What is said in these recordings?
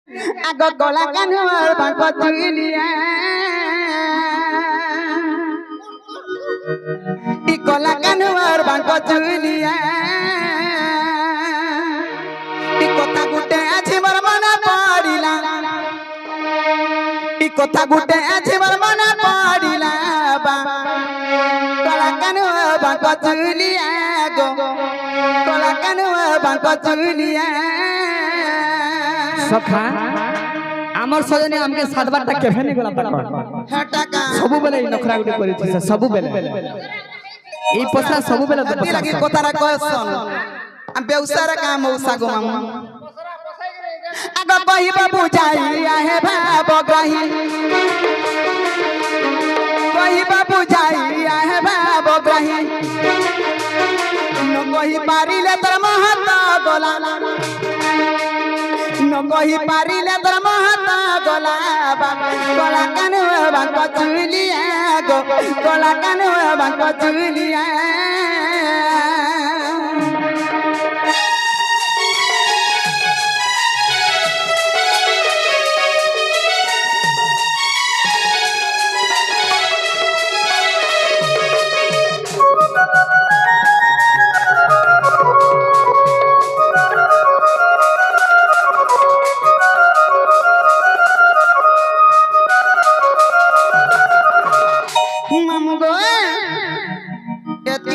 आगो गला कानवर बांको चुलिया इ गला कानवर बांको चुलिया इ कथा गुटे आछि मोर मना पड़िला इ कथा गुटे आछि मोर मना पड़िला बा गला कानवर बांको चुलिया गो गला कानवर बांको चुलिया सखा आमर सजने हमके सातबारटा केफे नि गला तक हटाका सबु बेले नखरा गुटे करिथि से सबु बेले ई पसरा सबु बेले तो पसरा लगी कोतारा कहसन हम बेउसारा काम मौसा गो मामा आगो कहि बाबू जाई आहे भाब ग्रही कहि बाबू जाई आहे भाब ग्रही न कहि पारिले तर महत गोला न कहि पारिले तर महत गोला गला कानु बांको चुलिया गो गला कानु बांको चुलिया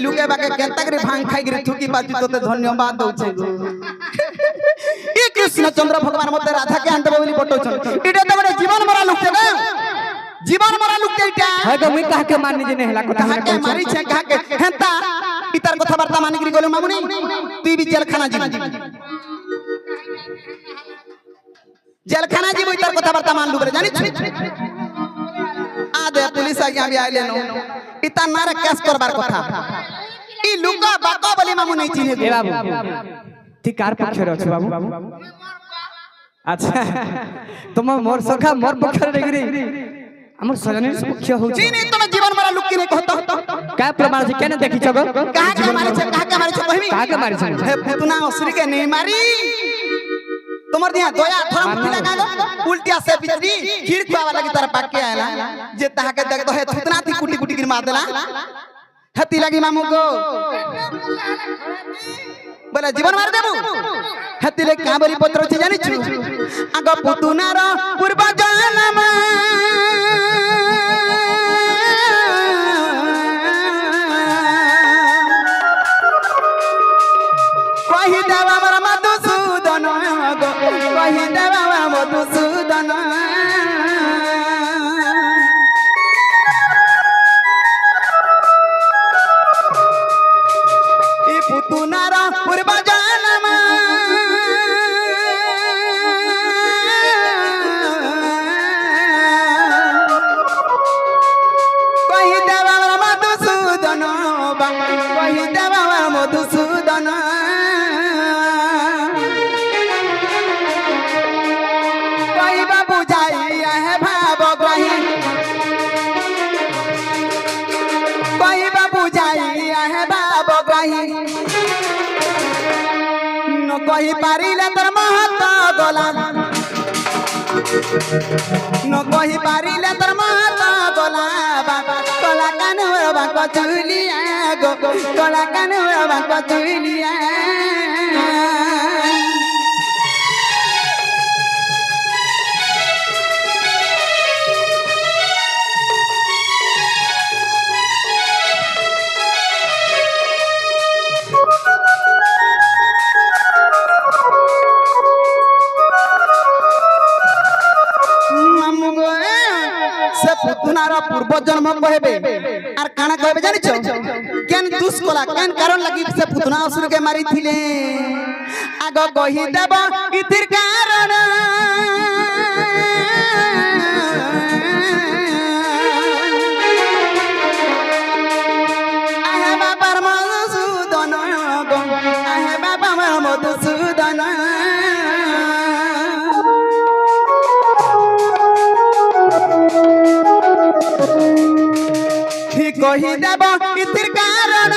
लुके बाके केंता करे भांग खाई गिरे थुकी बाती तोते धन्यवाद दउछे ई कृष्ण चंद्र भगवान मते राधा के आंत बोली पटोछन इटे त बड़े जीवन मरा लुके ना जीवन मरा लुके इटा है गो मी कहा के मारनी जे नेहला कथा कहा के मारी छे कहा के हेंता इतार कथा वार्ता मान गिरी गोले मामुनी तू भी जेल खाना जी जेल खाना जी इतार कथा वार्ता मान लुबरे जानी आ दे पुलिस आ गया भी आइले नो इता नारे केस करबार कथा ई लुका बाका बोली मामू नहीं चिन्हे ए बाबू ती कार पक्ष रे छ बाबू अच्छा तुम मोर सखा मोर पक्ष रे गिरी हमर सजने पक्ष हो जी नहीं तुम जीवन मरा लुक के नहीं कहतो का प्रमाण से केने देखि छगो कहा के मारे छ कहबी कहा के मारे छ हे पुना असुरी के नहीं मारी तुमर दिया दोया थोड़ा मुट्ठी लगा दो उल्टिया से बिजली खीर खावा लगी तारा पाक के आला जे ताहा के देख दो है थुतना थी कुटी कुटी गिर मार देला हती लगी मामू को बोले जीवन मार देबू हती ले का बोली पत्र छ जानि छु आगो पुतुनार पूर्व जन्म कहि देवा हमर मधुसूदन गो कहि देवा मधुसूदन ई पुतुनार पूर्व जन्म कहि देवा मधुसूदन कहि देवा मधुसूदन कहि पारिले तर महत गोला न कहि पारिले तर महत गोला गला कानु बांको चुलिया गो गला कानु बांको चुलिया पुतुनार पूर्व जन्म कहबे आर काना कहबे जानि छ केन दुस कोला केन कारण लगी से पुतना असुर के मारी थिले आगो कहि देब इतिर कारण आहे बाबा मधुसूदन गो आहे बाबा मधुसूदन कहि देब इतिर कारण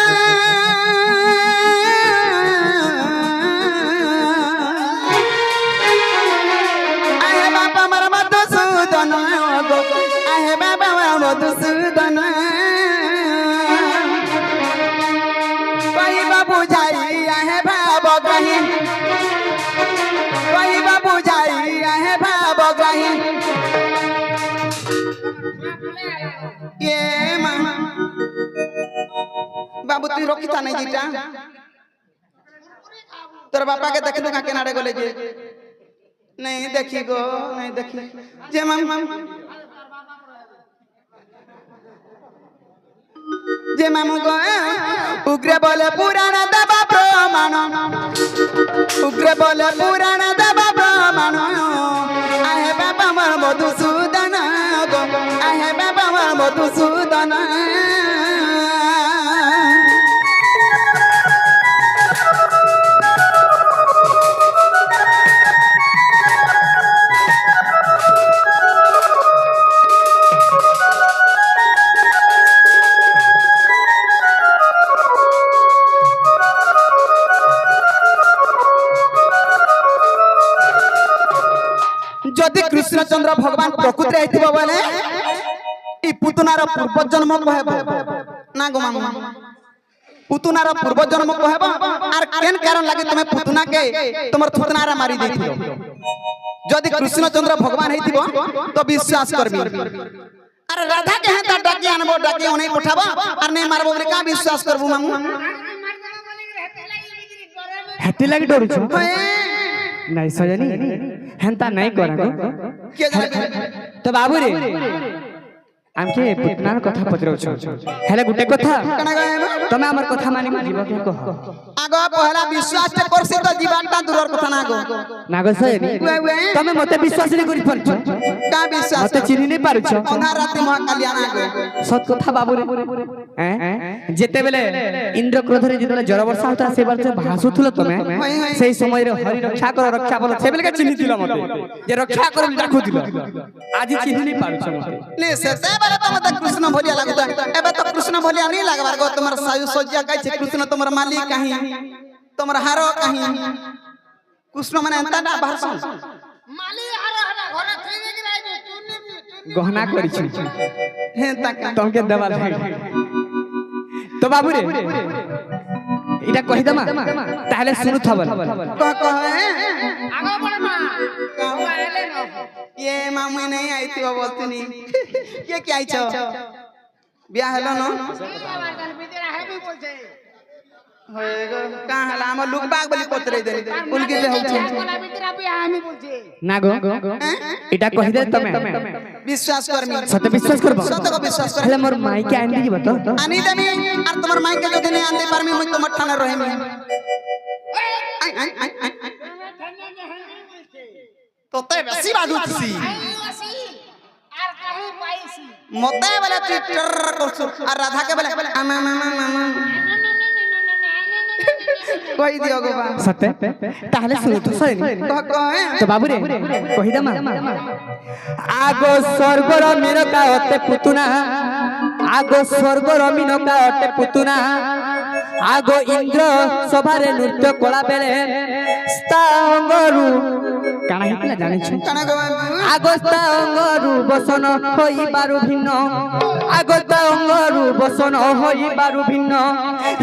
जाही ये मामा बाबू तू रखी था नहीं जीटा तोर बापा के देख लूंगा किनारे गले जे नहीं देखी गो नहीं देखी जे मामा जे मामू गो उग्र बोले पुराण दबा प्रमाण उग्र बोले पुराण दबा प्रमाण आहे बाबा मोर मधुसूदन गो आहे बाबा मोर मधुसूदन जदि कृष्णचंद्र भगवान प्रकृति आइथिबो बोले ई पुतनार पूर्व जन्म कहबो ना गो मामा पुतनार पूर्व जन्म कहबो आर केन कारण लागि तमे पुतना के तमर थुतनारा मारी देथियो जदि कृष्णचंद्र भगवान हेथिबो तो विश्वास करबी अरे राधा के हेता डाकी आनबो डाकी ओने पठाबो आर ने मारबो रे का विश्वास करबो मामू हेती लागि डरू छ नहीं सजनी हेंता नहीं करा के जाने तो बाबू रे आमके पुतनार कथा पचरो छ हेले गुटे कथा कना गए तमे हमर कथा मानि जीव के कह आगो पहला विश्वास ते करसी तो जीवनटा दूरर कथा ना गो नागो सजनी तमे मते विश्वास नहीं करि परछ का विश्वास मते चिन्हि नहीं पारुछ ओना राति महाकालिया ना गो सत कथा बाबू रे हैं जेते बेले इंद्र क्रोध रे जेते जड़ वर्षा होता से बार से भासुथुल तमे सेही समय रे हरि रक्षा बोल से बेले के चिन्हि दिला मते जे रक्षा कर डाकु दिला आज चिन्हि नहीं पारुछ मते ने से बारे तो मत कृष्ण भलिया लागता एबे तो कृष्ण भलिया नहीं लागबार गो तुम्हार सायु सज्जा काई छे कृष्ण तुम्हार मालिक काहे तुम्हार हारो काहे कृष्ण माने एंता ना भाषा माली हारो हटा घरे थई के राइ चुन्नी गहना करि छी हे तक तमके देवा तो बाबू रे इटा कहि दमा ताले सुनु थबल कहे आगो बड़ मां कहू आले न ये मामू नहीं आई थी बोलतनी ये क्या आई छो ब्याह हलो न आवाज बिदरा है भी बोलछे होएगो का हला हम लुक बाग बली पतरे देनी उनके ले हो कोला बिदरा भी हामी बोलछे नागो इटा कहि दे तमे विश्वास करमी सत विश्वास करबो सत को विश्वास कर हेले मोर माई के आंदी जीव तो आनी देमी और तुम्हार माई के जो दिन आंदे पर मी तो मठा न रहे मी आई आई आई आई तो ते बेसी बात उठसी आसी आर कहू पाईसी मते वाला ट्विटर करसु और राधा के वाला मामा मामा कोई दियो गो बा सते ताले सुनु तो सही कहे तो बाबू रे कहि दमा आगो स्वर्गर मिनका होते पुतुना आगो स्वर्गर मिनका होते पुतुना आगो इंद्र सभारे नृत्य कला बेले स्तांगरु काना हितला जानि छु कना गो आगो स्तांगरु बसन होई बारु भिन्न आगो स्तांगरु बसन होई बारु भिन्न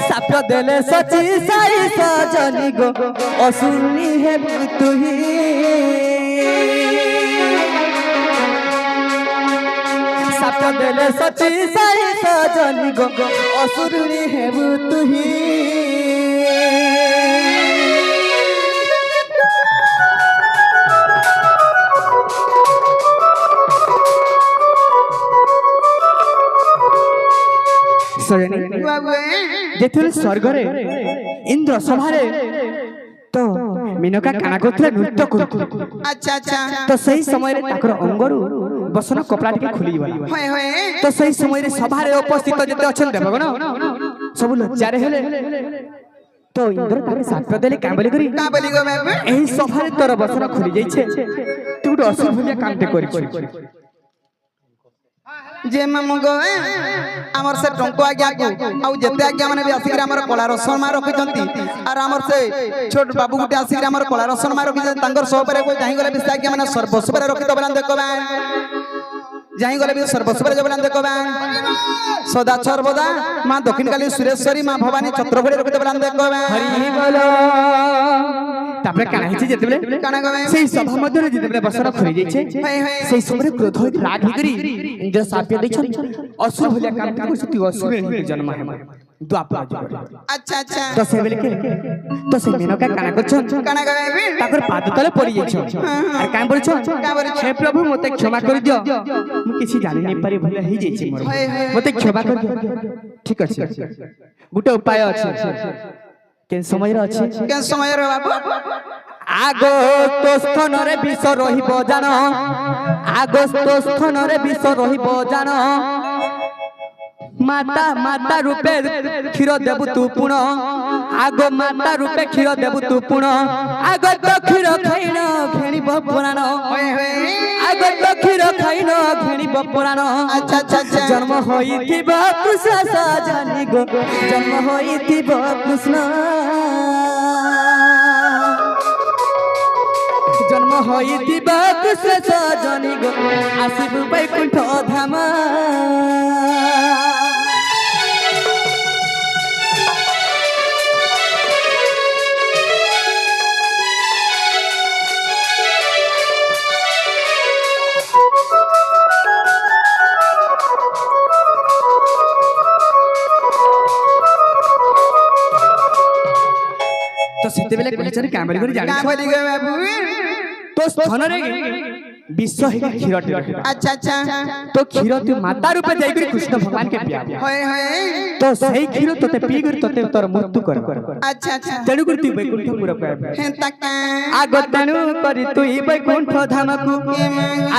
साप देले सची साई सजनी गो असुरनी हे तुही साप देले सची साई सजनी गो असुरनी हे तुही जेथुले स्वर्गरे इंद्र सभारे तो मिनका काना कोथले नृत्य करथु अच्छा अच्छा तो सही समय रे ताकर अंगरु बसन कपड़ा टिके खुली गला होय होय तो सही समय रे सभारे उपस्थित जेते अछन देवगन सब लज्जा रे हेले तो इंद्र ताके साप देले कांबली करी का बोली गो बाबू एही सभारे तोर बसन खुली जाई छे तू तो असुर भलिया कामटे करी जे मामू गो हमर से टंको आज्ञा को आउ जते आज्ञा माने भी आसी हमर कला रसन मा रखि जंती और हमर से छोट बाबू गुटे आसी हमर कला रसन मा रखि जंती तांगर सब परे कोई जाहि गले विषय आज्ञा माने सर्वस्व परे रखि दबलान देखो बा जाहि गले भी सर्वस्व परे जबलान देखो बा सदा सर्वदा मां दक्षिण काली सुरेश्वरी मां भवानी छत्रभरी रखि दबलान देखो बा हरि बोलो তারপরে কানা হইছে যেতেবেলে কানা গবে সেই সভা মধ্যে যেতেবেলে বসন খরি যাইছে সেই সময় ক্রোধ হই রাগ হই করি ইন্দ্র সাপিয়া দেখছন অসুর ভলিয়া কাম করছ তুই অসুর জন্ম হেমা দ্বাপর যুগ আচ্ছা আচ্ছা তো সেবেলে কে তো সে মেনকা কানা করছন কানা গবে তাকর পাদ তলে পড়ি যাইছ আর কাম বলছ হে প্রভু মতে ক্ষমা করে দিও মু কিছু জানি নাই পারি ভলে হই যাইছে মোর মতে ক্ষমা করে দিও ঠিক আছে গুটে উপায় আছে কেন সময় আছে কেন সময় রে বাবু আগস্ত স্থানরে বিষ রহিব জান আগস্ত স্থানরে বিষ রহিব জান মাতা মাতা রূপে ক্ষীর দেবু তু পুণ আগ মাতা রূপে ক্ষীর দেবু তু পুণ আগত ক্ষীর খাইন ঘেণিব পুরাণ আগত ক্ষীর খাইন ঘেণিব পুরাণ আচ্ছা আচ্ছা আচ্ছা জন্ম হইথিব কৃষ্ণ সজনি গো জন্ম হইথিব কৃষ্ণ জন্ম হইথিব কৃষ্ণ সজনি গো আসিবু বৈকুণ্ঠ ধাম তো সেতেবেলে কইছরে কামরি করে জানি কা বলি গে বাবু তো স্থানরে বিশ্ব হে ক্ষীরটি আচ্ছা আচ্ছা তো ক্ষীর তুই মাতা রূপে যাই করে কৃষ্ণ ভগবান কে পিয়া হয় হয় তো সেই ক্ষীর তোতে পি করে তোতে তোর মৃত্যু কর আচ্ছা আচ্ছা তেণু করে তুই বৈকুণ্ঠ পুরা পাইবি হেন তাকা আগ তেণু করি তুই বৈকুণ্ঠ ধামকু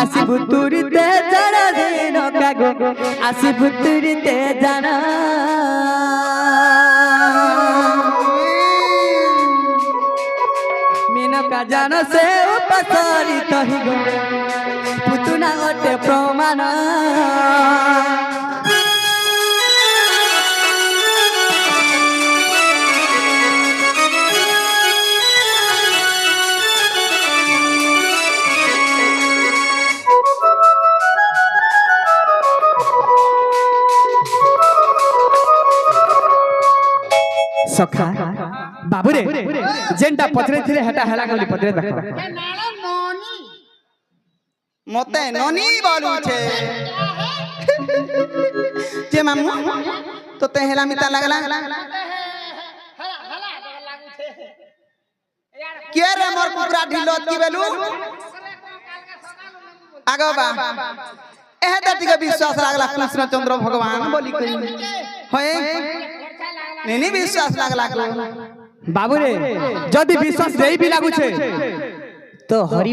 আসিবু তুরিতে জানা দিন কাগো আসিবু তুরিতে জানা মেনকা জান সে উপসরিত হিগ পুতুনা অটে প্রমাণ সখা বাবুরে যেনটা পছরে থিলে হেটা হেলা গলি পছরে দেখো ଏ ନାଳ ନନି মতে ননি বলুছে যে মামু তোতে হেলা মিতা লাগলা ହଲା ହଲା ଲାଗୁଛେ কে রে মোর কুকুরা ঢিলত কি বেলু আগে বা এহে দাতিকে বিশ্বাস লাগলা কৃষ্ণচন্দ্র ভগবান বলি কই হয় নেনি বিশ্বাস লাগলা বাবুরে যদি বিশ্বাস দেই বি লাগুছে তো হরি